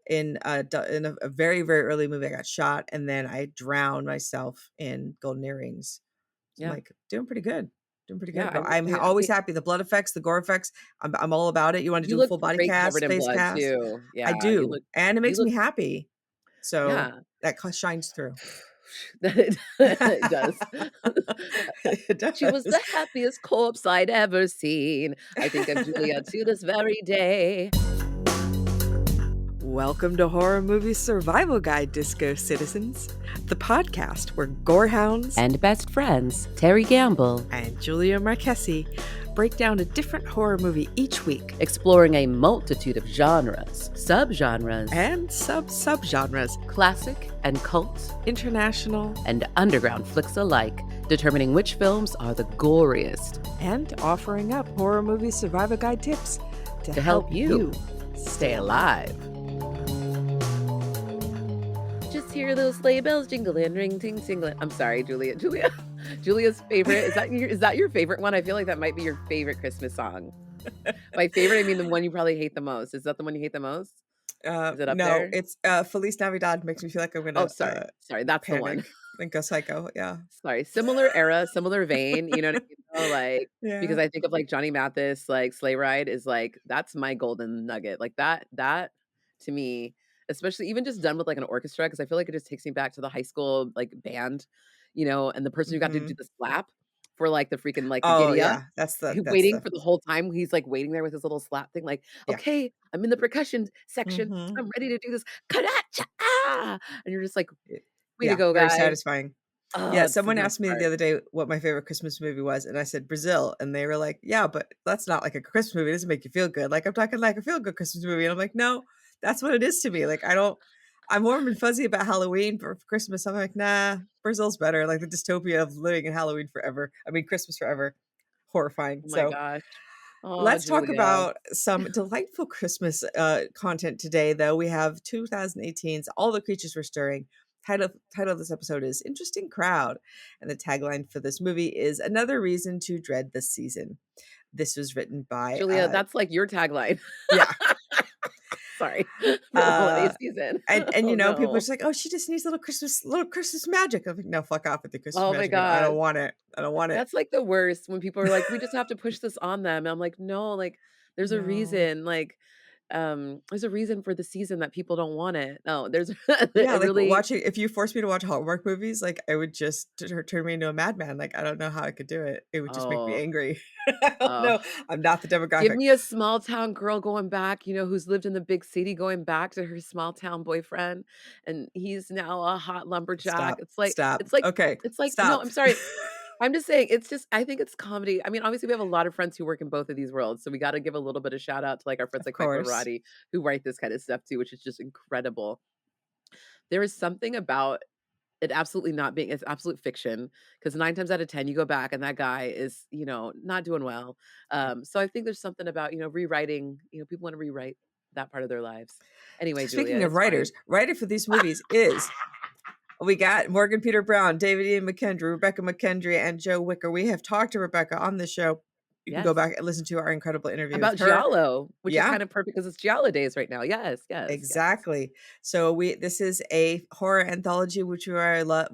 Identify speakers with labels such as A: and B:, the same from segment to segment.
A: in a very, very early movie. I got shot, and then I drowned myself in golden earrings. So I'm
B: Yeah.
A: like, doing pretty good. Doing pretty
B: Yeah.
A: good. But I'm always happy. The blood effects, the gore effects, I'm all about it. You want to
B: You
A: do a
B: look
A: full body
B: great covered
A: cast,
B: in
A: face
B: blood
A: cast?
B: too.
A: I
B: Yeah,
A: do. And it
B: you
A: makes
B: look
A: me happy. So
B: yeah.
A: that shines through.
B: It does.
A: It
B: She was the
A: does.
B: happiest corpse I'd ever seen. I think of Julia to this very day.
A: Welcome to Horror Movie Survival Guide, Disco Citizens, the podcast where gorehounds
B: And best friends, Terry Gamble,
A: and Julia Marchesi break down a different horror movie each week,
B: exploring a multitude of genres, subgenres,
A: and subgenres,
B: classic and cult,
A: international,
B: and underground flicks alike, determining which films are the goriest,
A: and offering up horror movie survival guide tips to
B: help you stay alive. Just hear those sleigh bells jingling, ring ting tingling. I'm sorry, Julia. Julia's favorite. Is that your favorite one? I feel like that might be your favorite Christmas song. By favorite, I mean the one you probably hate the most. Is that the one you hate the most? Is it up
A: No,
B: there?
A: it's Feliz Navidad makes me feel like I'm
B: Oh,
A: gonna
B: sorry. Sorry, that's the one.
A: panic and go psycho. Yeah.
B: Sorry. Similar era, similar vein, you know what I mean? Though? Like,
A: Yeah.
B: because I think of like Johnny Mathis, like Sleigh Ride is like, that's my golden nugget. Like that to me, especially even just done with like an orchestra, because I feel like it just takes me back to the high school like band, and the person who got to do
A: Mhm.
B: the slap for like the freaking like the
A: Oh
B: giddy up.
A: yeah, that's
B: Waiting
A: the
B: for the whole time. He's like waiting there with his little slap thing, like,
A: yeah.
B: okay, I'm in the percussion section.
A: Mhm.
B: I'm ready to do this. Kadacha! Ah! And you're just like, way to
A: Yeah,
B: go,
A: very
B: guy.
A: satisfying.
B: Oh,
A: Yeah,
B: it's the
A: someone
B: best
A: asked me
B: part.
A: the other day what my favorite Christmas movie was, and I said Brazil, and they were like, "Yeah, but that's not like a Christmas movie. It doesn't make you feel good." Like I'm talking like a feel good Christmas movie, and I'm like, "No, that's what it is to me." Like I don't. I'm warm and fuzzy about Halloween for Christmas. I'm like, nah, Brazil's better. Like the dystopia of living in Halloween forever. I mean, Christmas forever. Horrifying.
B: Oh my
A: So
B: gosh. Oh,
A: let's talk
B: Julia.
A: about some delightful Christmas content today, though. We have 2018's All the Creatures Were Stirring. Title of this episode is Interesting Crowd. And the tagline for this movie is Another Reason to Dread This Season. This was written by,
B: Julia, that's like your tagline.
A: yeah.
B: Sorry. For the holiday
A: Uh,
B: season.
A: and
B: Oh,
A: people are
B: no.
A: just like, oh, she just needs little Christmas magic. I'm like, no, fuck off with the Christmas
B: Oh my
A: magic. I don't
B: god.
A: want it. I don't want it.
B: That's like the worst when people are like, "We just have to push this on them." And I'm like, "No, like, there's a
A: No.
B: reason, like, there's a reason for the season that people don't want it." No, there's
A: Yeah,
B: it
A: like,
B: really
A: watching if you forced me to watch Hallmark movies, like, I would just turn me into a madman, like, I don't know how I could do it. It would just make me
B: oh,
A: angry. I don't
B: oh.
A: know. I'm not the
B: Give
A: demographic.
B: me a small town girl going back, who's lived in the big city going back to her small town boyfriend, and he's now a hot lumberjack.
A: Stop. Stop.
B: It's like
A: Okay.
B: it's like no,
A: Stop.
B: I'm sorry. I'm just saying, it's just I think it's comedy. I mean, obviously, we have a lot of friends who work in both of these worlds, so we gotta give a little bit of shout out to, like, our friends
A: Of
B: like Michael
A: course.
B: Arati who write this kind of stuff too, which is just incredible. There is something about it absolutely not being it's absolute fiction, because 9 times out of 10, you go back and that guy is, not doing well. So I think there's something about, rewriting, people wanna rewrite that part of their lives. Anyway, Julia,
A: Speaking of
B: it's fine.
A: writers, writer for these movies is we got Morgan Peter Brown, David Ian McKendry, Rebekah McKendry, and Joe Wicker. We have talked to Rebecca on the show. You can go
B: Yes.
A: back and listen to our incredible interview with
B: About
A: her.
B: Giallo, which is
A: Yeah.
B: kind of perfect because it's Giallo days right now. Yes, yes, yes.
A: Exactly. So this is a horror anthology, which we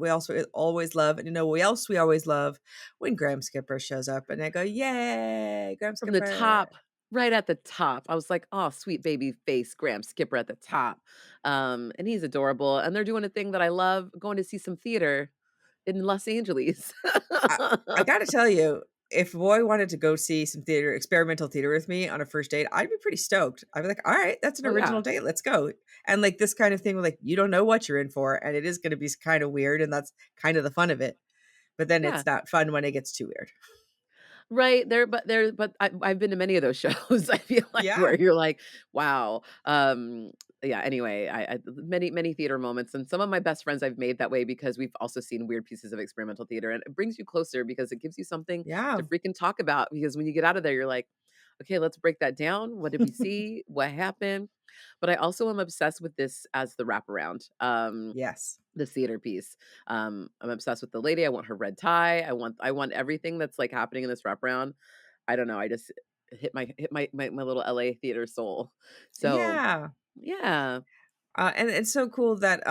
A: also always love. And we always love when Graham Skipper shows up and I go, yay, Graham
B: From the
A: Skipper.
B: top, right at the top. I was like, "Oh, sweet baby face Graham Skipper at the top." And he's adorable, and they're doing a thing that I love, going to see some theater in Los Angeles.
A: I, I gotta tell you, if a boy wanted to go see some experimental theater with me on a first date, I'd be pretty stoked. I'd be like, all right, that's an
B: Oh, yeah.
A: original date. Let's go. And like this kind of thing where like you don't know what you're in for, and it is gonna be kind of weird, and that's kind of the fun of it. But then
B: Yeah.
A: it's not fun when it gets too weird.
B: Right, but I've been to many of those shows, I feel like,
A: Yeah.
B: where you're like, "Wow." Yeah, anyway, I many, many theater moments, and some of my best friends I've made that way because we've also seen weird pieces of experimental theater, and it brings you closer because it gives you something
A: Yeah.
B: to freaking talk about, because when you get out of there, you're like, "Okay, let's break that down. What did we see? What happened?" But I also am obsessed with this as the wraparound.
A: Yes.
B: The theater piece. I'm obsessed with the lady. I want her red tie. I want everything that's, like, happening in this wraparound. I don't know, I just hit my little LA theater soul. So,
A: Yeah.
B: yeah.
A: And it's so cool that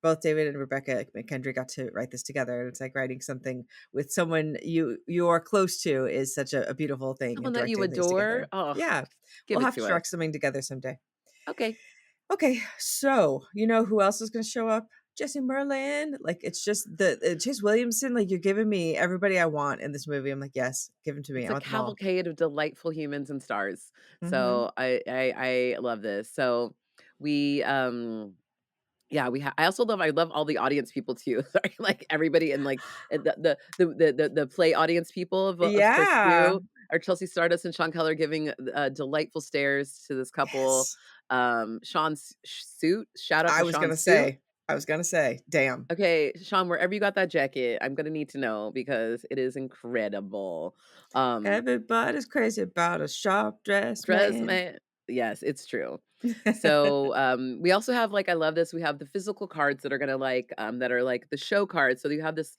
A: both David and Rebekah McKendry got to write this together. And it's like writing something with someone you are close to is such a beautiful thing, and
B: Someone that you
A: directing things
B: adore?
A: together.
B: Oh,
A: Yeah,
B: give
A: we'll
B: it
A: have
B: to
A: to
B: us.
A: direct something together someday.
B: Okay.
A: Okay, so you know who else is going to show up? Jesse Merlin. Like it's just the Chase Williamson. Like you're giving me everybody I want in this movie. I'm like, yes, give them to me.
B: It's
A: I
B: a
A: want them all.
B: cavalcade of delightful humans and stars.
A: Hmm.
B: So I love this. So we yeah, I love all the audience people too. Sorry, like everybody and like the play audience people of course
A: Yeah.
B: too are Chelsea Stardust and Sean Keller giving delightful stares to this couple.
A: Yes.
B: Sean's suit, shout out
A: I
B: to
A: was gonna
B: Sean's suit.
A: say. I was gonna say. Damn.
B: Okay, Sean, wherever you got that jacket, I'm gonna need to know because it is incredible. Um,
A: Everybody's crazy about a sharp dressed
B: Dress
A: man.
B: man. Yes, it's true. So, we also have, like I love this, we have the physical cards that are gonna, like, that are, like, the show cards. So you have this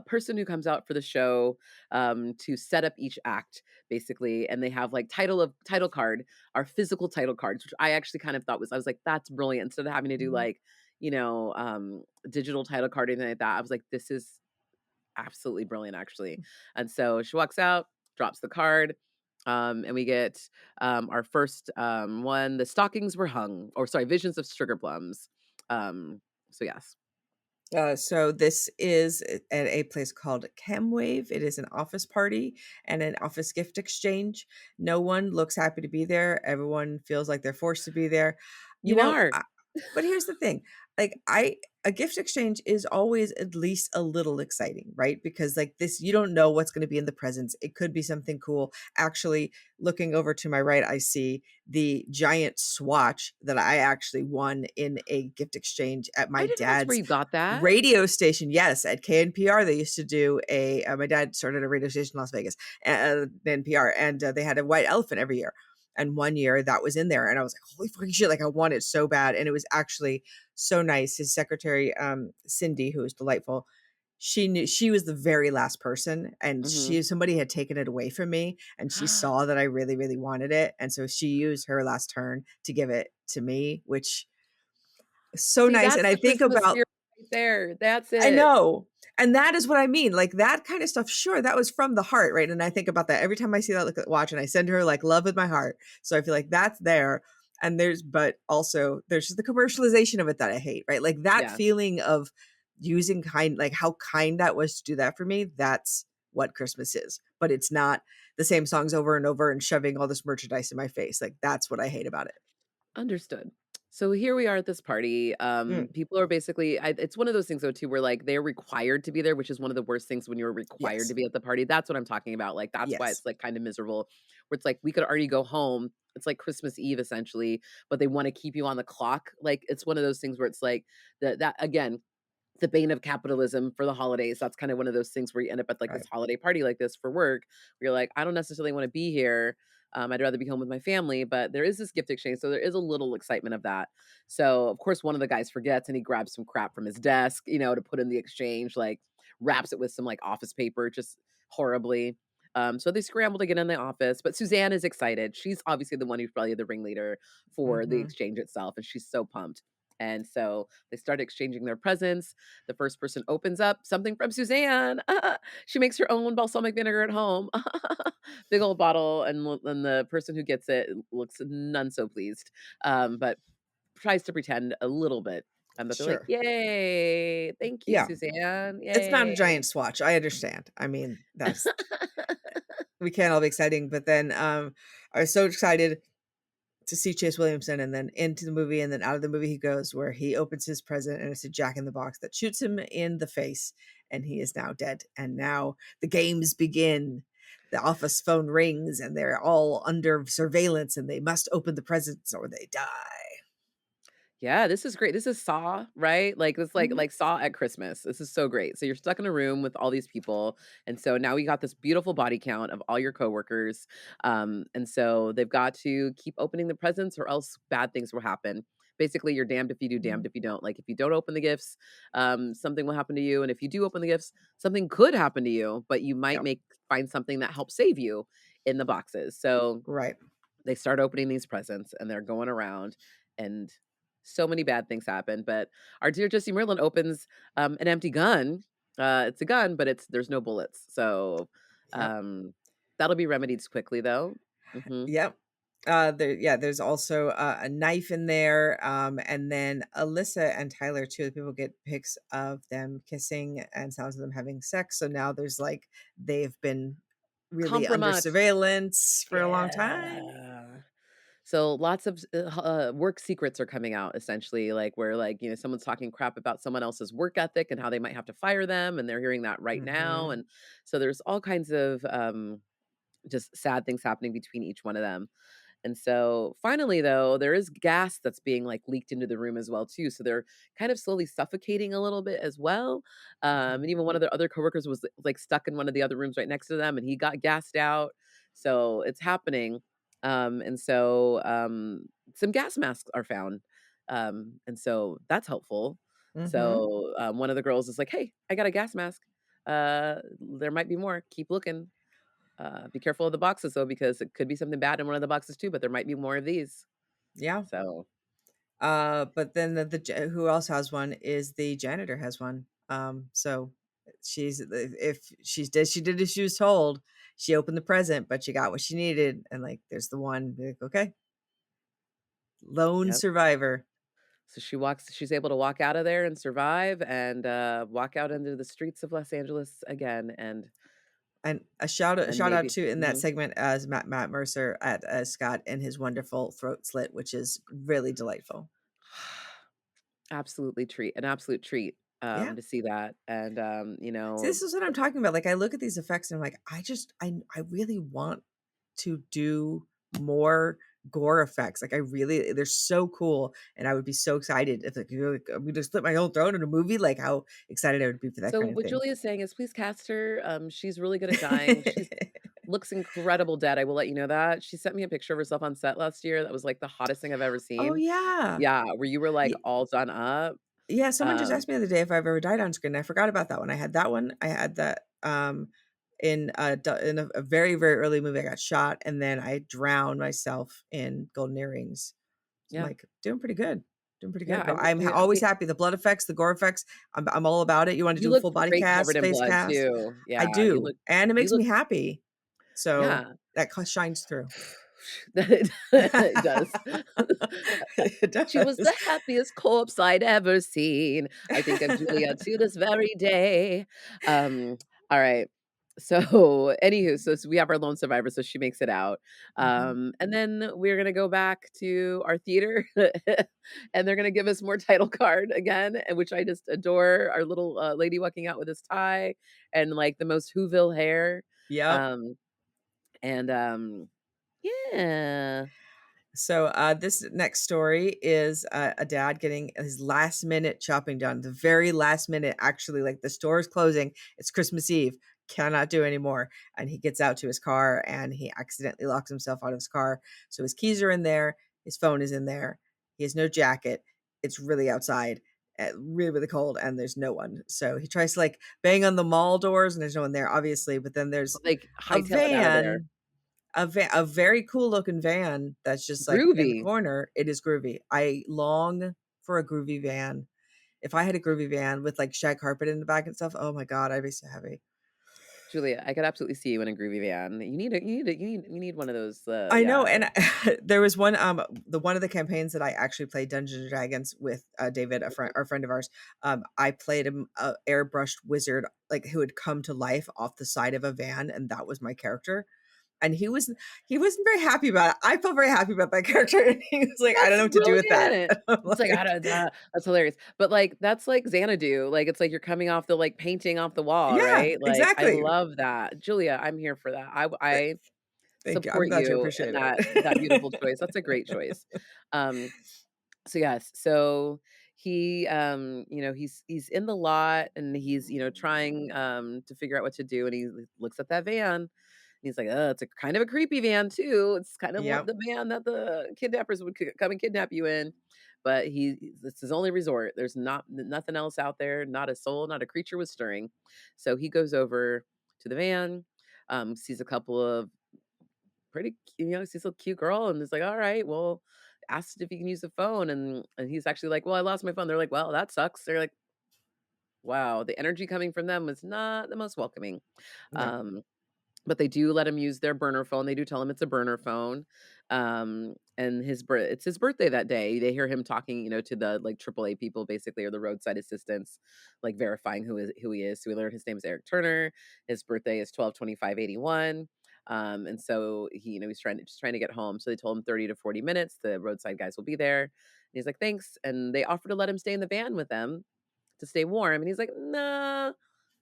B: person who comes out for the show, to set up each act, basically, and they have, like, title card, our physical title cards, which I actually kind of thought was I was like, "That's brilliant." Instead of having to do,
A: Mhm,
B: like, digital title card or anything like that, I was like, "This is absolutely brilliant, actually." And so she walks out, drops the card, and we get our first one. The stockings were hung, or sorry, visions of sugar plums. So yes,
A: so this is at a place called Camwave. It is an office party and an office gift exchange. No one looks happy to be there. Everyone feels like they're forced to be there. You
B: you
A: know,
B: are.
A: but here's the thing. Like a gift exchange is always at least a little exciting, right? Because like this you don't know what's going to be in the presents. It could be something cool. Actually, looking over to my right, I see the giant swatch that I actually won in a gift exchange at
B: I
A: my
B: didn't know that's where
A: dad's
B: you got that.
A: radio station. Yes, at KNPR, they used to do a. My dad started a radio station in Las Vegas, NPR, and they had a white elephant every year. And one year that was in there, and I was like, "Holy fucking shit!" Like I want it so bad, and it was actually so nice. His secretary, Cindy, who was delightful, she knew she was the very last person, and
B: Hmm.
A: somebody had taken it away from me, and she saw that I really, really wanted it, and so she used her last turn to give it to me, which is so
B: See,
A: nice. And
B: that's
A: I
B: the
A: think
B: Christmas
A: about
B: spirit right there. That's
A: I
B: it.
A: know. And that is what I mean. Like that kind of stuff, sure, that was from the heart, right? And I think about that every time I see that look at watch and I send her like love with my heart. So I feel like that's there. And but also there's just the commercialization of it that I hate, right? Like that
B: Yeah.
A: feeling of using kind, like how kind that was to do that for me. That's what Christmas is. But it's not the same songs over and over and shoving all this merchandise in my face. Like that's what I hate about it.
B: Understood. So here we are at this party.
A: Mm,
B: People are basically, it's one of those things though too, where like they're required to be there, which is one of the worst things when you're required to
A: yes.
B: be at the party. That's what I'm talking about. Like that's why
A: Yes.
B: it's like kind of miserable. Where it's like we could already go home. It's like Christmas Eve essentially, but they want to keep you on the clock. Like it's one of those things where it's like that again, the bane of capitalism for the holidays. That's kind of one of those things where you end up at like this
A: Right.
B: holiday party like this for work, where you're like, I don't necessarily want to be here. I'd rather be home with my family, but there is this gift exchange. So there is a little excitement of that. So, of course, one of the guys forgets and he grabs some crap from his desk, to put in the exchange, like wraps it with some like office paper, just horribly. So they scramble to get in the office, but Suzanne is excited. She's obviously the one who's probably the ringleader for the
A: Hmm.
B: exchange itself, and she's so pumped. And so they start exchanging their presents. The first person opens up something from Suzanne. She makes her own balsamic vinegar at home. Big old bottle, and the person who gets it looks none so pleased, but tries to pretend a little bit. But they're like,
A: Sure.
B: "Yay! Thank you,
A: Yeah.
B: Suzanne!
A: It's not a
B: Yay!"
A: giant swatch, I understand. I mean, that's we can't all be exciting, but then, I was so excited to see Chase Williamson and then into the movie, and then out of the movie he goes, where he opens his present, and it's a Jack in the Box that shoots him in the face, and he is now dead, and now the games begin. The office phone rings, and they're all under surveillance, and they must open the presents or they die.
B: Yeah, this is great. This is Saw, right? Like it's like
A: Mhm.
B: like Saw at Christmas. This is so great. So you're stuck in a room with all these people, and so now we got this beautiful body count of all your coworkers. And so they've got to keep opening the presents, or else bad things will happen. Basically, you're damned if you do, damned
A: Mhm.
B: if you don't. Like if you don't open the gifts, something will happen to you, and if you do open the gifts, something could happen to you, but you might
A: Yeah,
B: make find something that helps save you in the boxes. So
A: right.
B: they start opening these presents and they're going around and So many bad things happen, but our dear Jesse Merlin opens, an empty gun. It's a gun, but there's no bullets, so,
A: Yep.
B: um, that'll be remedied quickly, though. Mhm.
A: Yep. There's also a knife in there, and then Alyssa and Tyler, two of the people get pics of them kissing and sounds of them having sex. So now there's like they've been really under
B: Compromise.
A: surveillance for a long time.
B: Yeah. So lots of work secrets are coming out essentially, like where like someone's talking crap about someone else's work ethic and how they might have to fire them, and they're hearing that right now,
A: Hmm.
B: and so there's all kinds of just sad things happening between each one of them. And so finally though, there is gas that's being like leaked into the room as well too. So they're kind of slowly suffocating a little bit as well.
A: Hmm.
B: And even one of the other coworkers was like stuck in one of the other rooms right next to them and he got gassed out. So it's happening. Some gas masks are found. And so that's helpful.
A: Hmm.
B: So one of the girls is like, "Hey, I got a gas mask. There might be more. Keep looking." Be careful of the boxes though, because it could be something bad in one of the boxes too, but there might be more of these.
A: Yeah.
B: So,
A: But then who else has one is the janitor has one. So if she did as she was told, she opened the present, but she got what she needed, and like there's the one like, okay, lone
B: yep.
A: survivor.
B: So she's able to walk out of there and survive and walk out into the streets of Los Angeles again
A: And a
B: and
A: shout out
B: maybe
A: to in that
B: mhm.
A: segment as Matt Mercer at Scott and his wonderful throat slit, which is really delightful.
B: Absolutely treat, an absolute treat
A: Yeah.
B: to see that. And
A: See, this is what I'm talking about. Like I look at these effects and I'm like, I really want to do more gore effects. Like I really they're so cool. And I would be so excited if like you're like I'm gonna slit my own throat in a movie, like how excited I would be for that
B: so
A: kind of
B: what
A: thing.
B: Julia's saying is please cast her. She's really good at dying. She's looks incredible dead. I will let you know that. She sent me a picture of herself on set last year. That was like the hottest thing I've ever
A: Oh
B: seen.
A: yeah.
B: Yeah, where you were, like,
A: Ye
B: all done up.
A: Yeah, someone just
B: Um,
A: asked me the other day if I've ever died on screen. I forgot about that one. I had that one. I had that, in a very, very early movie, I got shot, and then I drowned myself in golden earrings. So I'm
B: yeah,
A: like, doing pretty
B: yeah,
A: good, but I'm always happy. The blood effects, the gore effects, I'm all about it. You want to
B: you
A: do a
B: look
A: full body
B: great covered
A: cast,
B: in
A: face
B: blood
A: cast?
B: too.
A: I
B: Yeah,
A: do, and it
B: you
A: makes
B: look
A: me happy. So
B: yeah.
A: that shines through.
B: It does.
A: It
B: She was the
A: does.
B: happiest corpse I'd ever seen. I think of Julia to this very day. Um, all right. So, anywho, so we have our lone survivor, so she makes it out.
A: Mhm.
B: And then we're gonna go back to our theater, and they're gonna give us more title card again, and which I just adore. Our little lady walking out with this tie and like the most Whoville hair.
A: Yep.
B: Um, and yeah,
A: So, this next story is a dad getting his last minute shopping done. The very last minute, actually, like the store is closing. It's Christmas Eve. Cannot do anymore. And he gets out to his car and he accidentally locks himself out of his car. So his keys are in there. His phone is in there. He has no jacket. It's really outside, really, really cold, and there's no one. So he tries to like bang on the mall doors and there's no one there, obviously. But then there's
B: like
A: a
B: hightail it out of there.
A: van a very cool looking van that's just, like, in the
B: Groovy.
A: corner. It is groovy. I long for a groovy van. If I had a groovy van with, like, shag carpet in the back and stuff, oh my god, I'd be so happy.
B: Julia, I could absolutely see you in a groovy van. You need one of those,
A: I know,
B: yeah.
A: and there was one, one of the campaigns that I actually played Dungeons& and Dragons with, David, a friend of ours. I played a airbrushed wizard, like, who had come to life off the side of a van, and that was my character. And he wasn't very happy about it. I felt very happy about that character, and he was like, "I don't
B: That's
A: know what to do with that."
B: brilliant.
A: I'm
B: It's like, I
A: like,
B: don't that's hilarious. But, like, that's like Xanadu, like, it's like you're coming off the, like, painting off the wall,
A: yeah,
B: right? Like, I
A: exactly.
B: love that. Julia, I'm here for that.
A: Th
B: I
A: Thank you. I'm
B: support
A: glad you
B: you in
A: appreciate
B: that beautiful
A: it.
B: choice. That's a great choice. Um So yes, so he he's in the lot and he's trying to figure out what to do and he looks at that van and he's like, it's a kind of a creepy van too. It's kind of what
A: Yep,
B: the van that the kidnappers would come and kidnap you in. But it's his only resort. There's nothing else out there, not a soul, not a creature was stirring. So he goes over to the van, sees a couple of sees a cute girl and is like, all right, well, asked if he can use the phone, and he's actually like, "Well, I lost my phone." They're like, "Well, that sucks." They're like, "Wow." The energy coming from them was not the most welcoming.
A: No.
B: Um, but they do let him use their burner phone. They do tell him it's a burner phone. And it's his birthday that day. They hear him talking, to the like AAA people basically, or the roadside assistants, like verifying who he is. So we learned his name is Eric Turner. His birthday is 12/25/81. And so he, he's trying to get home. So they told him 30 to 40 minutes. The roadside guys will be there. And he's like, thanks. And they offer to let him stay in the van with them to stay warm. And he's like, nah,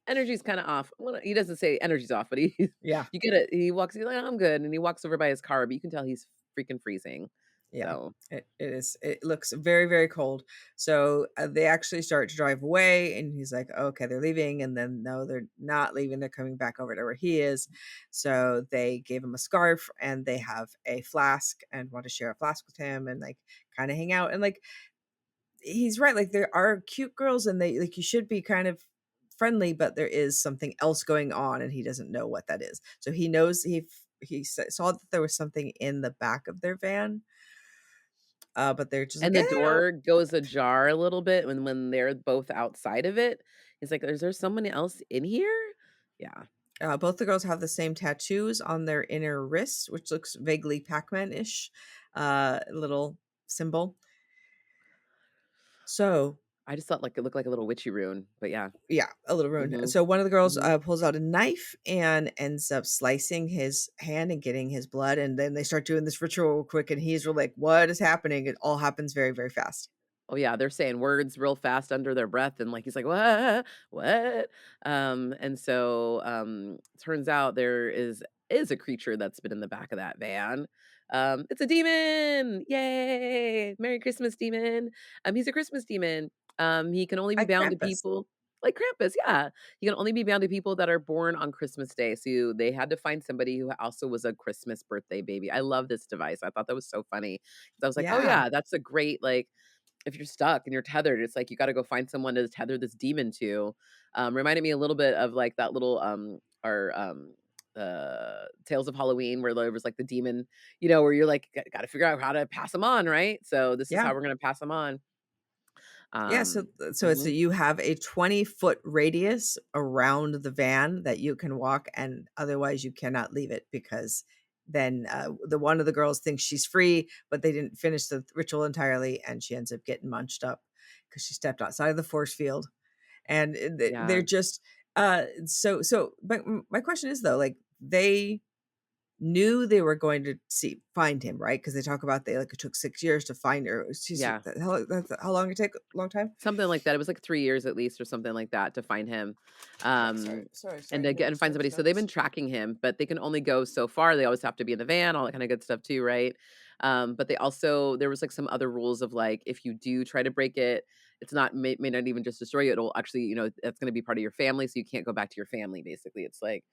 B: energy's kinda off. Well, he doesn't say energy's off, but he
A: Yeah.
B: you get it. He's like, "I'm good," and he walks over by his car, but you can tell he's freaking freezing.
A: Yeah,
B: So
A: it is. It looks very, very cold. So they actually start to drive away, and he's like, "Okay, they're leaving." And then no, they're not leaving. They're coming back over to where he is. So they gave him a scarf, and they have a flask, and want to share a flask with him, and like kind of hang out. And like he's right. Like there are cute girls, and they like you should be kind of friendly, but there is something else going on, and he doesn't know what that is. So he knows saw that there was something in the back of their van, but they're just like,
B: and the
A: "Eh, no."
B: door goes ajar a little bit when they're both outside of it. He's like, "Is there someone else in here?" Yeah.
A: Both the girls have the same tattoos on their inner wrists, which looks vaguely Pac-Man-ish, little symbol. So,
B: I just thought, like, it looked like a little witchy rune, but yeah.
A: yeah, a little ruined.
B: Mhm.
A: So one of the girls
B: Mhm.
A: pulls out a knife and ends up slicing his hand and getting his blood. And then they start doing this ritual real quick, and he's real like, "What is happening?" It all happens very, very fast.
B: Oh, yeah, they're saying words real fast under their breath, and, like, he's like, "What? What?" And so, turns out there is a creature that's been in the back of that van. It's a demon! Yay! Merry Christmas, demon. He's a Christmas demon. He can only be
A: Like
B: bound to
A: Krampus.
B: people like Krampus, yeah. He can only be bound to people that are born on Christmas Day, so they had to find somebody who also was a Christmas birthday baby. I love this device. I thought that was so funny. 'Cause I was like, "Oh,
A: Yeah.
B: yeah, that's a great, like" if you're stuck and you're tethered, it's like you gotta go find someone to tether this demon to. Reminded me a little bit of, like, that little, Tales of Halloween where there was, like, the demon, where you're like, "Gotta figure out how to pass them on, right?" So this is
A: Yeah.
B: how we're gonna pass them on.
A: Yeah, so
B: Um
A: it's
B: Mhm.
A: you have a 20-foot radius around the van that you can walk, and otherwise you cannot leave it because then the one of the girls thinks she's free, but they didn't finish the ritual entirely, and she ends up getting munched up because she stepped outside of the force field. And they're
B: Yeah.
A: just but my question is though, like they knew they were going to find him, right? Because they talk about it took 6 years to find her. She's
B: Yeah.
A: how long it take? A long time?
B: Something like that. It was like 3 years at least or something like that to find him,
A: Yeah, sorry, sorry,
B: and
A: sorry.
B: to
A: Let
B: get
A: me
B: and find
A: start
B: somebody.
A: the
B: So they've been
A: notes.
B: tracking him, but they can only go so far. They always have to be in the van, all that kinda good stuff too, right? But they also there was, like, some other rules of, like, if you do try to break it, it's not may not even just destroy you, it'll actually, that's gonna be part of your family, so you can't go back to your family, basically. It's like,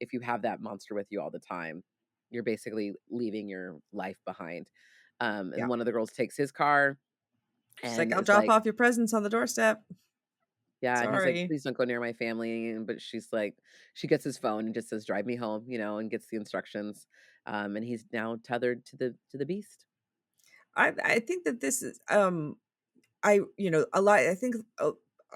B: if you have that monster with you all the time, you're basically leaving your life behind. And
A: Yeah.
B: one of the girls takes his car
A: She's like,
B: and
A: "I'll
B: is
A: drop
B: like
A: off your presents on the doorstep.
B: yeah, and he's like,
A: Sorry."
B: "Please don't go near my family," but she's like she gets his phone and just says, "Drive me home," and gets the instructions, and he's now tethered to the beast.
A: I think that this is, a lot I think,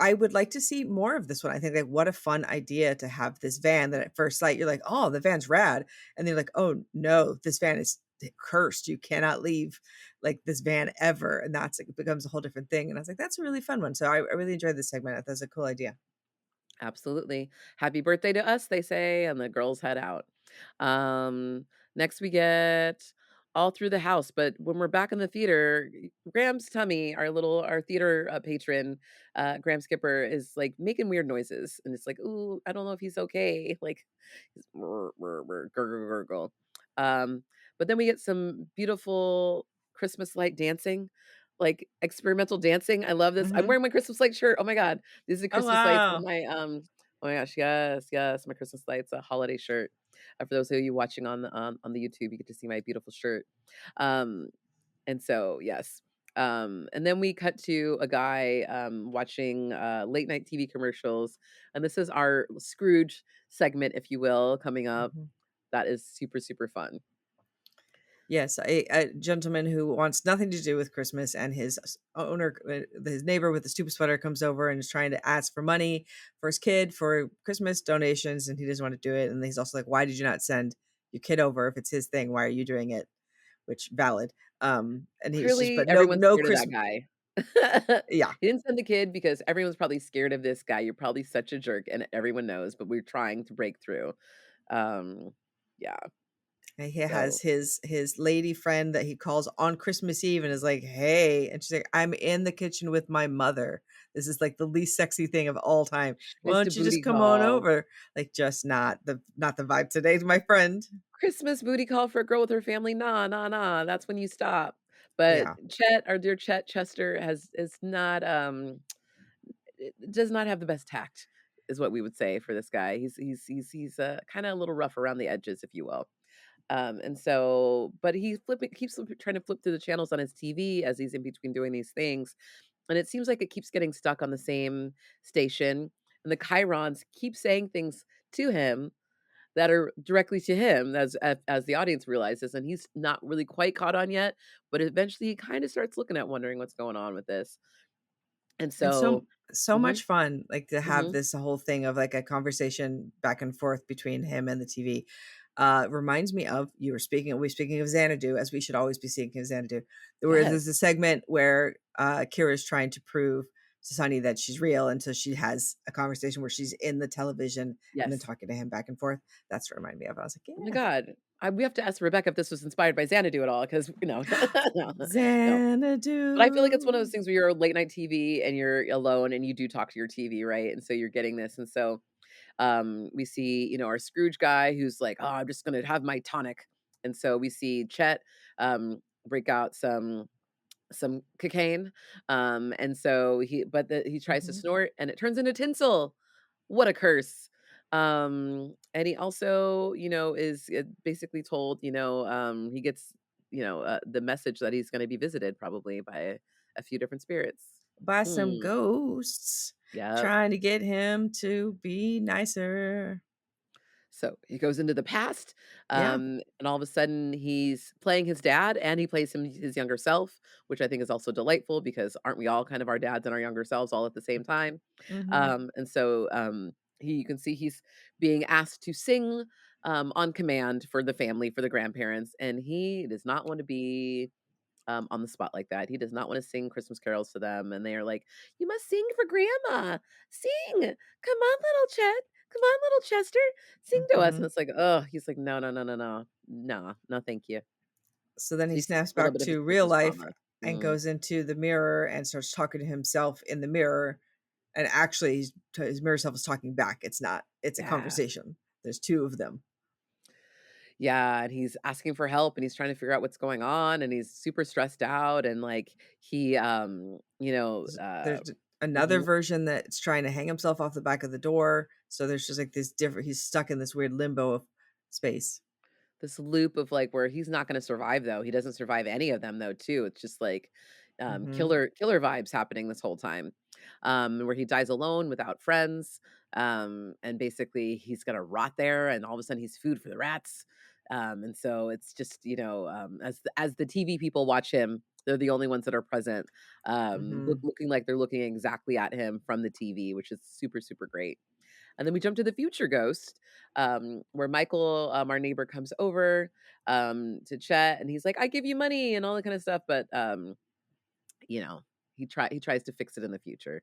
A: I would like to see more of this one. I think, like, what a fun idea to have this van that at first sight you're like, "Oh, the van's rad," and they're like, "Oh, no, this van is cursed. You cannot leave, like, this van ever," and that's it becomes a whole different thing, and I was like, "That's a really fun one." So I really enjoyed this segment. I thought it was a cool idea.
B: Absolutely. "Happy birthday to us," they say, and the girls head out. Next we get All Through the House, but when we're back in the theater, Graham's tummy, our theater, patron, Graham Skipper, is, like, making weird noises, and it's like, "Ooh, I don't know if he's okay." Like, he's gurgle, gurgle. Um, but then we get some beautiful Christmas light dancing, like, experimental dancing. I love this. I'm
A: Mhm.
B: wearing my Christmas light shirt. Oh my god. These are
A: Oh,
B: Christmas lights on
A: wow.
B: my, oh my gosh, yes, yes, my Christmas lights, a holiday shirt. For those of you watching on the YouTube, you get to see my beautiful shirt. Um, and so, yes. And then we cut to a guy, watching, late night TV commercials, and this is our Scrooge segment, if you will, coming up.
A: Mhm.
B: That is super, super fun.
A: Yes, a gentleman who wants nothing to do with Christmas, and his neighbor with the stupid sweater comes over and is trying to ask for money for his kid for Christmas donations, and he doesn't want to do it. And he's also like, "Why did you not send your kid over if it's his thing? Why are you doing it?" Which valid. And he was just,
B: Clearly,
A: but no,
B: everyone's
A: no
B: scared of that
A: Christmas.
B: guy.
A: Yeah,
B: He didn't send the kid because everyone's probably scared of this guy. You're probably such a jerk, and everyone knows, but we're trying to break through. Um, yeah,
A: and he
B: so
A: has his lady friend that he calls on Christmas Eve and is like, "Hey," and she's like, "I'm in the kitchen with my mother. This is like the least sexy thing of all time. Why
B: tries to
A: don't you just
B: booty
A: come on
B: call.
A: over?" Like, just not the vibe today, my friend.
B: Christmas booty call for a girl with her family? Nah, nah, nah, that's when you stop. But
A: Yeah.
B: Chet, our dear Chet Chester has is not, does not have the best tact, is what we would say for this guy. He's kinda a little rough around the edges, if you will. And so but he keeps trying to flip through the channels on his TV as he's in between doing these things, and it seems like it keeps getting stuck on the same station, and the chyrons keep saying things to him that are directly to him as the audience realizes, and he's not really quite caught on yet, but eventually he kinda starts looking at wondering what's going on with this. And
A: And
B: so
A: so
B: mhm,
A: much fun, like, to have
B: mhm,
A: this whole thing of, like, a conversation back and forth between him and the TV. Reminds me of we speaking of Xanadu, as we should always be speaking of Xanadu, where there's a
B: yes,
A: segment where, Kira's trying to prove to Sunny that she's real, and so she has a conversation where she's in the television and then
B: yes.
A: talking to him back and forth. That's what reminded me of. I was like,
B: Oh my
A: "Yeah,
B: god. We have to ask Rebecca if this was inspired by Xanadu at all, because no, no. But I feel like it's one of those
A: Xanadu."
B: things where you're late night TV and you're alone and you do talk to your TV, right? And so you're getting this. And so we see, our Scrooge guy who's like, "Oh, I'm just gonna have my tonic." And so we see Chet break out some cocaine. And so he tries to
A: Mhm.
B: snort and it turns into tinsel. What a curse. And he also, is basically told, he gets, the message that he's going to be visited probably by a few different spirits.
A: By some
B: Hmm.
A: ghosts
B: Yep.
A: trying to get him to be nicer.
B: So he goes into the past,
A: Yeah.
B: and all of a sudden he's playing his dad and he plays his younger self, which I think is also delightful because aren't we all kind of our dads and our younger selves all at the same time?
A: Mhm.
B: And so you can see he's being asked to sing on command for the family, for the grandparents, and he does not want to be on the spot like that. He does not want to sing Christmas carols to them, and they are like, "You must sing for grandma. Sing. Come on, little Chet. Come on, little Chester. Sing to us." And
A: Mhm.
B: it's like, oh, he's like, "No, no, no, no, no. No, no, thank you."
A: So then
B: So
A: he
B: he sees
A: snaps
B: a little
A: back
B: bit of his
A: to real
B: Christmas
A: life
B: trauma.
A: and
B: Mm.
A: goes into the mirror and starts talking to himself in the mirror. And actually, his mirror self is talking back. It's not. It's a
B: Yeah.
A: conversation. There's two of them.
B: Yeah, and he's asking for help and he's trying to figure out what's going on and he's super stressed out and like he
A: There's another
B: mhm.
A: version that's trying to hang himself off the back of the door. So there's just like this different. He's stuck in this weird limbo of space.
B: This loop of, like, where he's not gonna survive, though. He doesn't survive any of them, though, too. It's just, like,
A: Hmm.
B: killer vibes happening this whole time, where he dies alone without friends, and basically he's gonna rot there, and all of a sudden he's food for the rats, and so it's just, as the TV people watch him, they're the only ones that are present,
A: Hmm.
B: looking like they're looking exactly at him from the TV, which is super, super great. And then we jump to the future ghost, where Michael, our neighbor, comes over to Chet, and he's like, "I give you money" and all that kind of stuff. But you know, he tries to fix it in the future.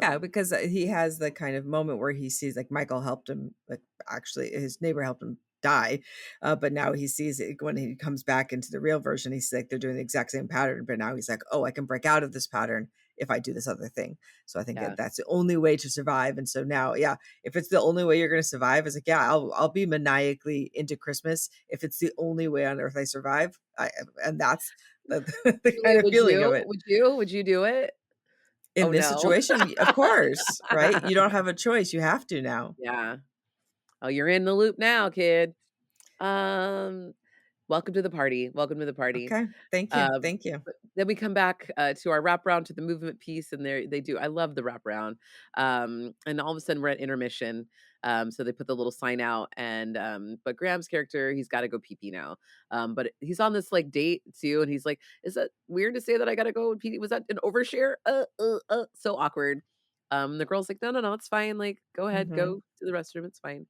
A: Yeah,
B: Um,
A: because he has the kind of moment where he sees like Michael helped him, like actually his neighbor helped him die, but now he sees it when he comes back into the real version. He's like they're doing the exact same pattern, but now he's like, oh, I can break out of this pattern if I do this other thing. So I think that
B: yeah,
A: that's the only way to survive. And so now, yeah, if it's the only way you're going to survive, it's like, yeah, I'll be maniacally into Christmas if it's the only way on earth I survive. And that's the, the kind
B: really,
A: of
B: would
A: feeling of
B: you?
A: it.
B: Would you do it?
A: In
B: Oh
A: this
B: no.
A: situation, of course, right? You don't have a choice, you have to now.
B: Yeah. Oh, you're in the loop now, kid. Um, Welcome to the party. Welcome to the party.
A: Okay. Thank you.
B: Um,
A: Thank you.
B: but then we come back, to our wraparound to the movement piece, and they do I love the wraparound. And all of a sudden, we're at intermission. So they put the little sign out, and, but Graham's character, he's gotta go pee-pee now. But he's on this, like, date too, and he's like, "Is that weird to say that I gotta go pee? Was that an overshare? So awkward." The girl's like, "No, no, no, it's fine, like, go ahead,
A: Mhm.
B: go to the restroom, it's fine."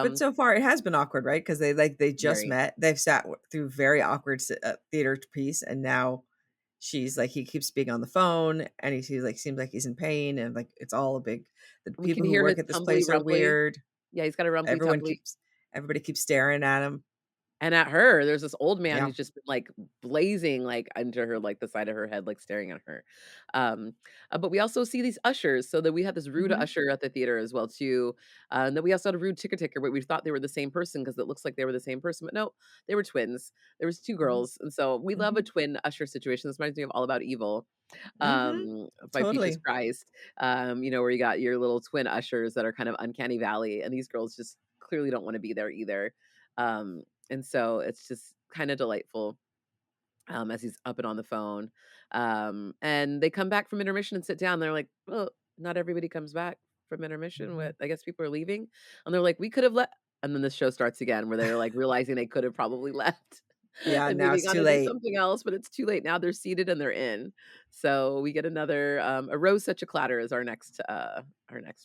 A: But
B: Um,
A: so far it has been awkward, right? Because they just
B: very.
A: met. They've sat through very awkward theater piece, and now she's like he keeps being on the phone, and he's like seems like he's in pain, and like it's all a big. The
B: We can
A: people who
B: hear his
A: work at this
B: tumbly
A: place are
B: rumbly.
A: weird.
B: Yeah, he's got a rumbly
A: Everyone
B: tumbly.
A: keeps everybody keeps staring at him.
B: And at her, there's this old man
A: Yeah.
B: who's just been, like, blazing, like, under her, like, the side of her head, like, staring at her. Um, but we also see these ushers, so that we had this rude
A: Mhm.
B: usher at the theater as well too, and then we also had a rude ticket taker, but we thought they were the same person because it looks like they were the same person, but no, they were twins. There was 2
A: Mhm.
B: girls, and so we love a
A: Mhm.
B: twin usher situation. This reminds me of All About Evil,
A: Mhm.
B: by Peaches
A: Totally.
B: Christ, where you got your little twin ushers that are kind of uncanny valley, and these girls just clearly don't wanna be there either. And so it's just kinda delightful, as he's up and on the phone. And they come back from intermission and sit down. They're like, "Well, not everybody comes back from intermission.
A: Mhm.
B: What? I guess people are leaving." And they're like, "We could have left." And then the show starts again where they're, like, realizing they could have probably left
A: Yeah,
B: and
A: now
B: moving
A: it's
B: on
A: too
B: to do
A: late.
B: something else, but it's too late. Now they're seated and they're in. So we get another, Arose Such a Clatter is our next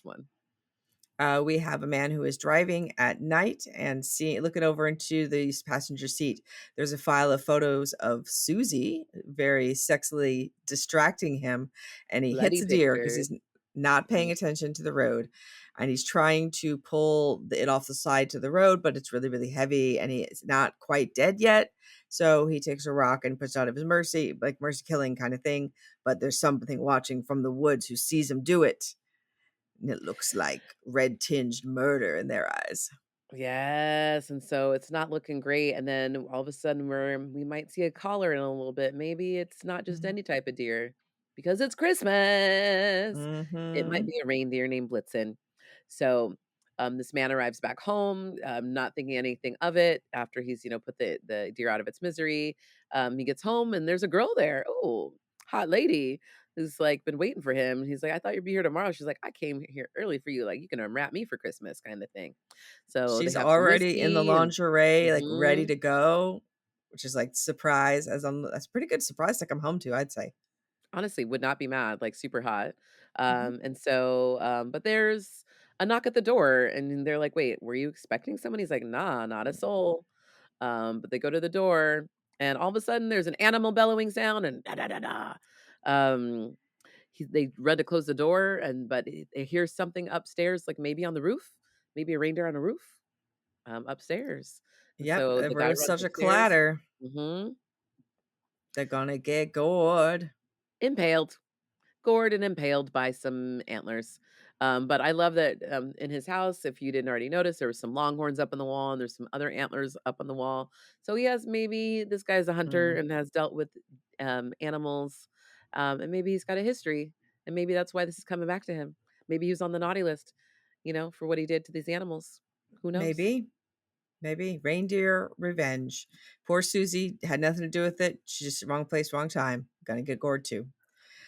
B: one.
A: We have a man who is driving at night and looking over into the passenger seat. There's a file of photos of Susie, very sexily distracting him, and he hits
B: Bloody
A: a deer because
B: pictures.
A: he's not paying attention to the road. And he's trying to pull it off the side to the road, but it's really, really heavy, and he is not quite dead yet. So he takes a rock and puts out of his mercy, like mercy killing kind of thing. But there's something watching from the woods who sees him do it, and it looks like red tinged murder in their eyes.
B: Yes, and so it's not looking great, and then all of a sudden we might see a collar in a little bit. Maybe it's not just
A: Mhm.
B: any type of deer because it's Christmas. It might
A: Mhm.
B: be a reindeer named Blitzen. So, this man arrives back home, not thinking anything of it after he's, put the deer out of its misery. He gets home and there's a girl there. Oh, hot lady who's like been waiting for him. He's like, "I thought you'd be here tomorrow." She's like, "I came here early for you. Like you can unwrap me for Christmas," kind of thing. So they
A: She's
B: have some
A: already in the
B: whiskey and
A: lingerie, like, ready
B: mhm.
A: to go, which is, like, surprise as that's a pretty good surprise to come home to, I'd say.
B: Honestly, would not be mad, like, super hot.
A: Mhm.
B: And so, but there's a knock at the door, and they're like, "Wait, were you expecting someone?" He's like, "Nah, not a soul." But they go to the door, and all of a sudden, there's an animal bellowing sound, and da da da da. Um, they run to close the door, and but they hear something upstairs, like maybe on the roof, maybe a reindeer on a roof, upstairs. And
A: Yep,
B: so the
A: there
B: guy
A: was
B: runs
A: such a
B: upstairs.
A: clatter.
B: Mhm.
A: They're gonna get gored.
B: Impaled. Gored and impaled by some antlers. But I love that, in his house, if you didn't already notice, there was some longhorns up on the wall, and there's some other antlers up on the wall. So he has maybe this guy's a hunter
A: Mm.
B: and has dealt with, animals, and maybe he's got a history, and maybe that's why this is coming back to him. Maybe he was on the naughty list, for what he did to these animals. Who knows?
A: Maybe, maybe. Reindeer Revenge. Poor Susie had nothing to do with it. She's just wrong place, wrong time. Gonna get gored too.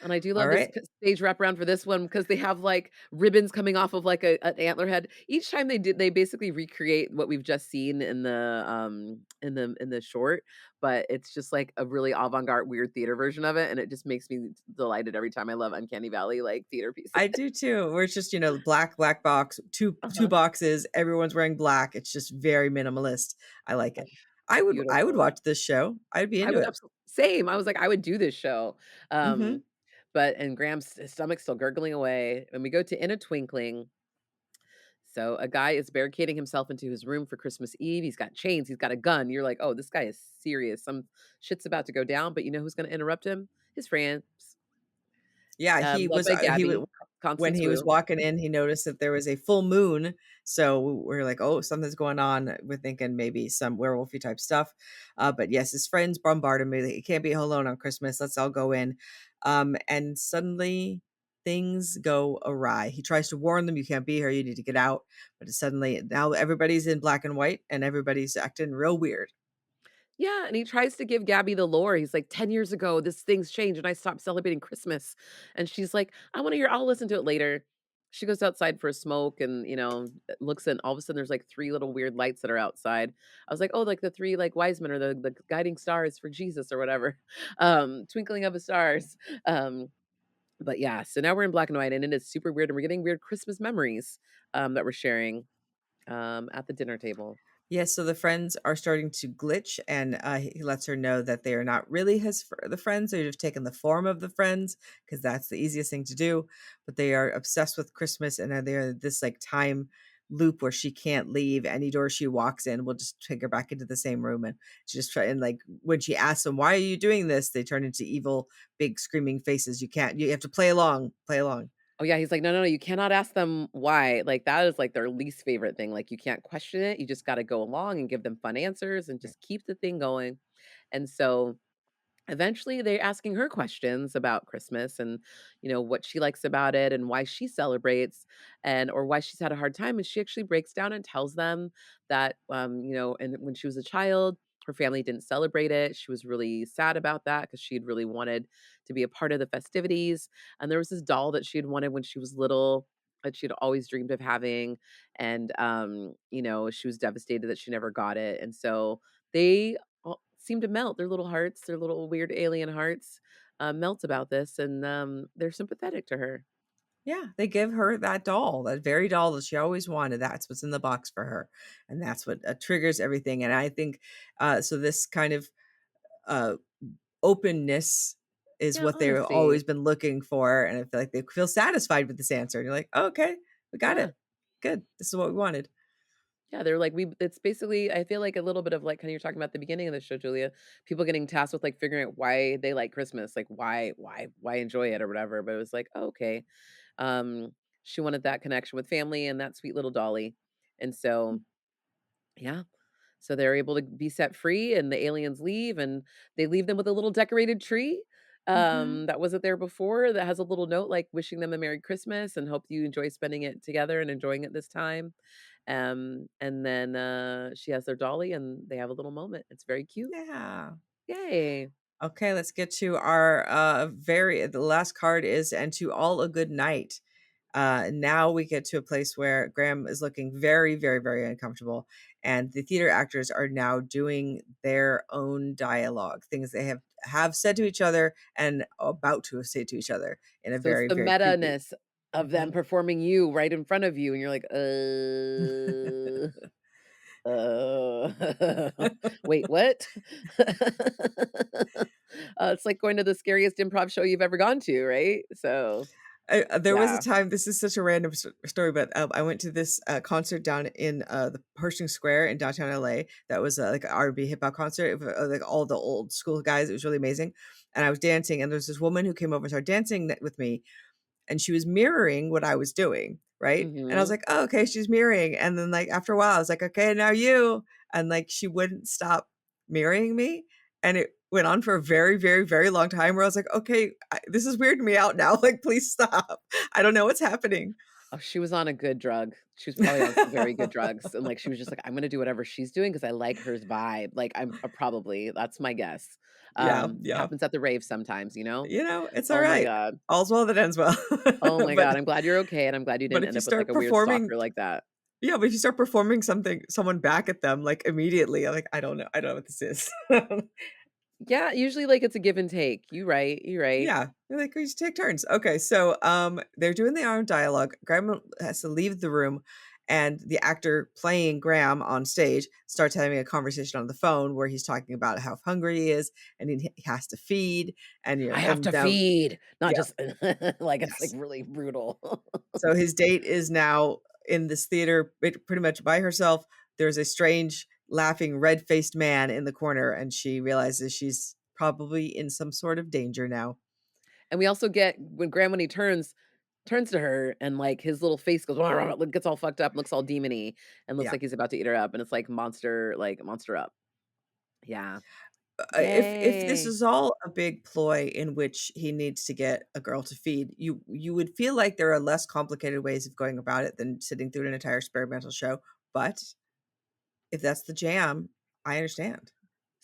B: And I do love this
A: Alright.
B: c stage wraparound for this one because they have, like, ribbons coming off of, like, an antler head. Each time they basically recreate what we've just seen in the short, but it's just, like, a really avant-garde weird theater version of it, and it just makes me delighted every time. I love Uncanny Valley, like, theater pieces.
A: I do too, where it's just, black box, 2
B: Uh-huh.
A: boxes, everyone's wearing black, it's just very minimalist. I like
B: Oh,
A: it. I would
B: beautiful.
A: watch this show. I'd be
B: I
A: into
B: would
A: it.
B: absolutely same. I was like, "I would do this show." Um,
A: Mhm.
B: but Graham's his stomach's still gurgling away, and we go to In a Twinkling. So a guy is barricading himself into his room for Christmas Eve. He's got chains, he's got a gun. You're like, "Oh, this guy is serious. Some shit's about to go down." But you know who's gonna interrupt him? His friends,
A: Yeah,
B: led by Gabby,
A: when
B: Constant
A: he was
B: Squeal.
A: walking in, he noticed that there was a full moon, so we're like, "Oh, something's going on." We're thinking maybe some werewolfy type stuff, but yes, his friends bombard him, like, "You can't be alone on Christmas, let's all go in." And suddenly things go awry. He tries to warn them, "You can't be here, you need to get out," but suddenly now everybody's in black and white, and everybody's acting real weird.
B: Yeah, and he tries to give Gabby the lore. He's like, 10 years ago, this thing's changed and I stopped celebrating Christmas. And she's like, I want to hear, I'll listen to it later. She goes outside for a smoke and, looks and all of a sudden there's like three little weird lights that are outside. I was like, oh, like the three like wise men or the guiding stars for Jesus or whatever. Twinkling of the stars. Um, but yeah, so now we're in black and white and it is super weird and we're getting weird Christmas memories that we're sharing at the dinner table.
A: Yes, so the friends are starting to glitch, and he lets her know that they are not really the friends. They've just taken the form of the friends because that's the easiest thing to do. But they are obsessed with Christmas, and they're this like time loop where she can't leave. Any door she walks in will just take her back into the same room, and she just try and like when she asks them, "Why are you doing this?" They turn into evil, big screaming faces. You can't. You have to play along. Play along.
B: Oh, yeah, he's like, "No, no, no, you cannot ask them why." Like, that is, like, their least favorite thing, like, you can't question it, you just gotta go along and give them fun answers and just keep the thing going, and so eventually, they're asking her questions about Christmas and, what she likes about it and why she celebrates and or why she's had a hard time, and she actually breaks down and tells them that, and when she was a child, her family didn't celebrate it. She was really sad about that because she'd really wanted to be a part of the festivities, and there was this doll that she had wanted when she was little that she'd always dreamed of having, and, she was devastated that she never got it, and so they seem to melt. Their little hearts, their little weird alien hearts, melt about this, and, they're sympathetic to her.
A: Yeah, they give her that doll, that very doll that she always wanted. That's what's in the box for her, and that's what, triggers everything, and I think, so this kind of, uh, openness is
B: Yeah,
A: what they've
B: honesty.
A: always been looking for, and I feel like they feel satisfied with this answer, and you're like, "Oh, okay, we got
B: Yeah.
A: it. Good. This is what we wanted."
B: Yeah, they're like, we it's basically I feel like a little bit of, like, kinda you're talking about the beginning of the show, Julia, people getting tasked with, like, figuring out why they like Christmas, like, why enjoy it or whatever, but it was like, "Oh, okay." Um, she wanted that connection with family and that sweet little dolly, and so, yeah. So they're able to be set free and the aliens leave and they leave them with a little decorated tree
A: Mhm.
B: that wasn't there before that has a little note like wishing them a Merry Christmas and hope you enjoy spending it together and enjoying it this time. And then she has their dolly and they have a little moment. It's very cute.
A: Yeah.
B: Yay.
A: Okay, let's get to our the last card is "And to all a good night." Now we get to a place where Graham is looking very, very, very uncomfortable, and the theater actors are now doing their own dialogue, things they have said to each other and about to say to each other in a
B: So it's
A: very,
B: the
A: very creepy.
B: meta-ness of them
A: Mhm.
B: performing you right in front of you, and you're like, wait, what? It's like going to the scariest improv show you've ever gone to, right? So,
A: There was a
B: yeah.
A: time, this is such a random story, but I went to this concert down in the Pershing Square in downtown LA. That was like an R&B hip hop concert of like all the old school guys. It was really amazing. And I was dancing, and there was this woman who came over and started dancing with me, and she was mirroring what I was doing, right? And I was
B: Mhm.
A: like, "Oh, okay, she's mirroring." And then, like, after a while, I was like, "Okay, now you." And, like, she wouldn't stop mirroring me, and it went on for a very, very, very long time where I was like, "Okay, this is weirding me out now, like, please stop. I don't know what's happening."
B: Oh, she was on a good drug. She was probably on some very good drugs, and, like, she was just like, "I'm gonna do whatever she's doing because I like her vibe." Like, I'm probably that's my guess.
A: Yeah, yeah.
B: Happens at the rave sometimes, you know?
A: It's
B: Oh my
A: alright.
B: god.
A: All's well that ends well.
B: Oh my
A: But
B: god, I'm glad you're okay, and I'm glad you
A: but
B: didn't
A: if
B: end
A: you
B: up with, like,
A: start
B: a weird
A: performing
B: stalker like that.
A: yeah, but if you start performing someone back at them, like, immediately, I'm like, I don't know what this is."
B: Yeah, usually, like, it's a give and take. You right, you right.
A: Yeah, they're like, "We should take turns." Okay, so, they're doing their own dialogue. Graham has to leave the room, and the actor playing Graham on stage starts having a conversation on the phone where he's talking about how hungry he is, and he has to feed, and,
B: I have
A: and
B: to
A: now
B: feed, not
A: yeah,
B: just like, it's, like,
A: yes.
B: really brutal.
A: So his date is now in this theater pretty much by herself. There's a strange, laughing, red-faced man in the corner, and she realizes she's probably in some sort of danger now.
B: And we also get when Graham, when he turns to her and, like, his little face goes, gets all fucked up, looks all demony, and looks
A: Yeah.
B: like he's about to eat her up, and it's like, monster up. Yeah.
A: If this
B: Yay.
A: is all a big ploy in which he needs to get a girl to feed, you would feel like there are less complicated ways of going about it than sitting through an entire experimental show, but if that's the jam, I understand.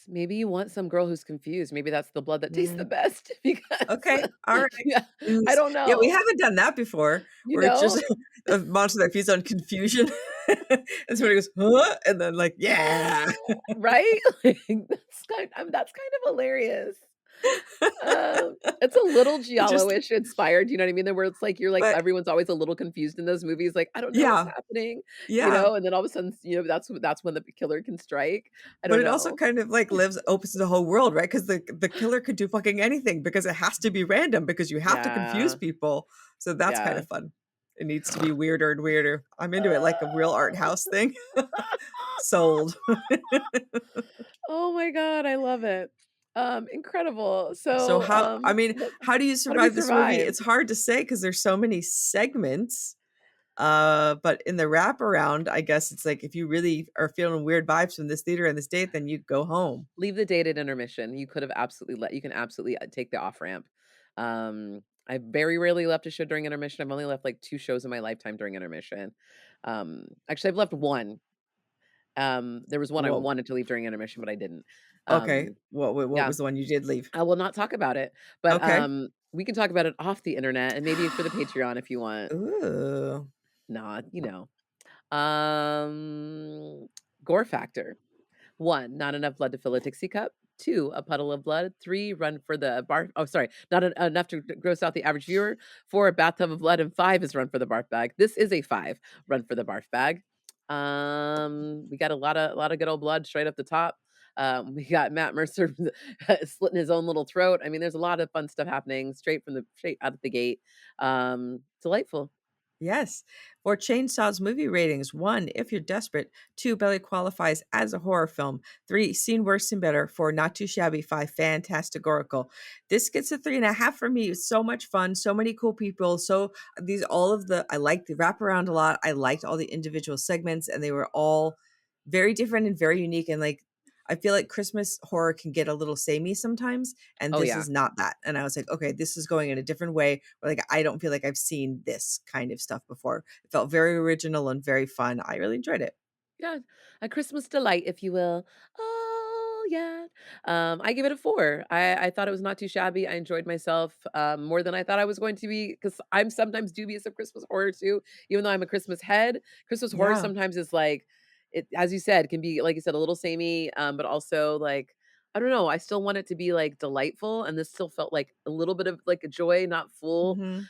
B: Maybe you want some girl who's confused. Maybe that's the blood that tastes the
A: Mm,
B: best because
A: okay, alright.
B: yeah, I
A: Ooze.
B: don't
A: Yeah, we
B: know,
A: haven't done that before,
B: you
A: where it's
B: know?
A: just a monster that feeds on confusion, and somebody goes, "Huh?" And then like, "Yeah."
B: Right? Like, that's kind of hilarious. It's a little
A: It just
B: giallo-ish inspired, you know what I mean? Where it's like you're like
A: but
B: everyone's always a little confused in those movies, like, "I don't know what's
A: yeah,
B: happening,"
A: yeah.
B: and then all of a sudden, that's when the killer can strike. I
A: But
B: don't
A: it also
B: know.
A: kind of, like, opens the whole world, right? Because the killer could do fucking anything because it has to be random because you have to confuse
B: Yeah,
A: people, so that's kinda
B: yeah.
A: fun. It needs to be weirder and weirder. I'm into it like a real art house thing. Sold.
B: Oh my god, I love it. Incredible.
A: So
B: So,
A: how I mean, how do you
B: how do we
A: survive this movie?
B: survive?
A: It's hard to say because there's so many segments, but in the wraparound, I guess it's like if you really are feeling weird vibes from this theater and this date, then you go home.
B: Leave the date at intermission. You can absolutely, take the off-ramp. I very rarely left a show during intermission. I've only left, like, 2 shows in my lifetime during intermission. Actually, I've left 1. There was one I
A: Whoa.
B: wanted to leave during intermission, but I didn't.
A: Okay.
B: Um,
A: What
B: yeah,
A: was the one you did leave?
B: I will not talk about it, but,
A: Okay.
B: we can talk about it off the internet and maybe for the Patreon if you want.
A: Ooh.
B: Nah, Gore factor. 1, not enough blood to fill a Dixie cup. 2, a puddle of blood. 3, run for the barf. Oh, sorry, not enough to gross out the average viewer. 4, a bathtub of blood, and 5 is run for the barf bag. This is a 5, run for the barf bag. We got a lot of good old blood straight up the top. We got Matt Mercer slitting his own little throat. I mean, there's a lot of fun stuff happening straight out of the gate. Delightful.
A: Yes. For Chainsaw's movie ratings, 1, if you're desperate. 2, barely qualifies as a horror film. 3, seen worse and better. 4, not too shabby. 5, fantasticorical. This gets a 3.5 for me. It's so much fun. So many cool people. So I liked the wraparound a lot. I liked all the individual segments and they were all very different and very unique. And like, I feel like Christmas horror can get a little samey sometimes, and
B: Oh,
A: this
B: yeah.
A: is not that. And I was like, okay, this is going in a different way. Where like I don't feel like I've seen this kind of stuff before. It felt very original and very fun. I really enjoyed it.
B: Yeah, a Christmas delight, if you will. Oh, yeah. I give it a 4. I thought it was not too shabby. I enjoyed myself, more than I thought I was going to be because 'cause I'm sometimes dubious of Christmas horror too, even though I'm a Christmas head. Christmas horror
A: Yeah.
B: sometimes is like as you said, can be, like you said, a little samey, but also, like, I don't know, I still want it to be, like, delightful, and this still felt like a little bit of, like, a joy,
A: Hmm.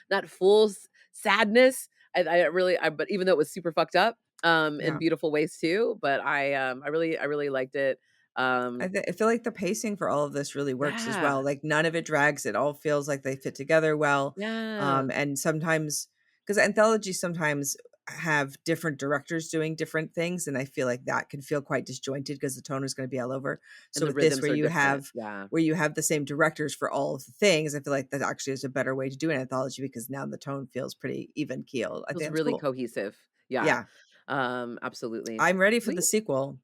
B: not full sadness. But even though it was super fucked up, in
A: Yeah.
B: beautiful ways too, but I really liked it. Um,
A: I feel like the pacing for all of this really works as
B: yeah,
A: well. Like none of it drags. It all feels like they fit together well.
B: yeah,
A: And sometimes, because anthologies sometimes have different directors doing different things, and I feel like that can feel quite disjointed because the tone is going to be all over.
B: and
A: So
B: the
A: with this,
B: rhythms are different, yeah.
A: where you have the same directors for all of the things, I feel like that actually is a better way to do an anthology because now the tone feels pretty even keeled. I think
B: Feels
A: that's
B: really
A: cool.
B: cohesive, yeah.
A: Yeah.
B: Absolutely.
A: I'm ready for the
B: Sweet,
A: sequel,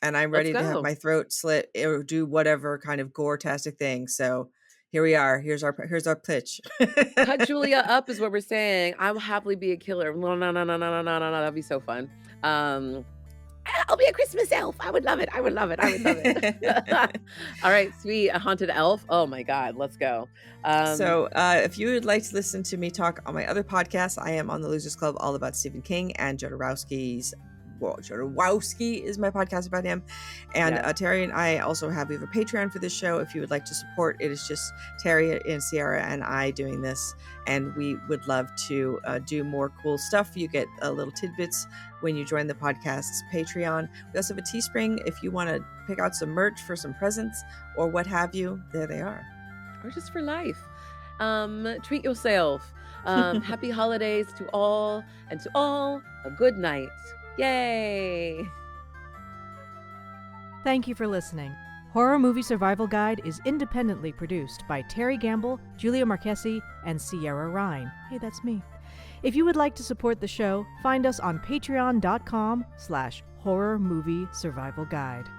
A: and I'm
B: let's
A: ready to have
B: go.
A: my throat slit or do whatever kind of gore-tastic thing, so here we are. Here's our pitch.
B: Cut Julia up is what we're saying. I will happily be a killer. No, no, no, no, no, no, no, no, no, that'd be so fun. Um, I'll be a Christmas elf. I would love it. I would love it. I would love it. All right, sweet. A haunted elf. Oh my God, let's go. Um,
A: So, if you would like to listen to me talk on my other podcasts, I am on the Losers Club, all about Stephen King and Jodorowsky's. Well, Jodorowsky is my podcast about him. And
B: yes,
A: Terry and I also have we have a Patreon for this show. If you would like to support, it is just Terry and Sierra and I doing this. And we would love to do more cool stuff. You get little tidbits when you join the podcast's Patreon. We also have a Teespring if you want to pick out some merch for some presents or what have you. There they are.
B: or just for life. Treat yourself. Happy holidays to all, and to all a good night. Yay!
C: Thank you for listening. Horror Movie Survival Guide is independently produced by Terry Gamble, Julia Marchesi, and Sierra Ryan. Hey, that's me. If you would like to support the show, find us on patreon.com/horror movie survival guide.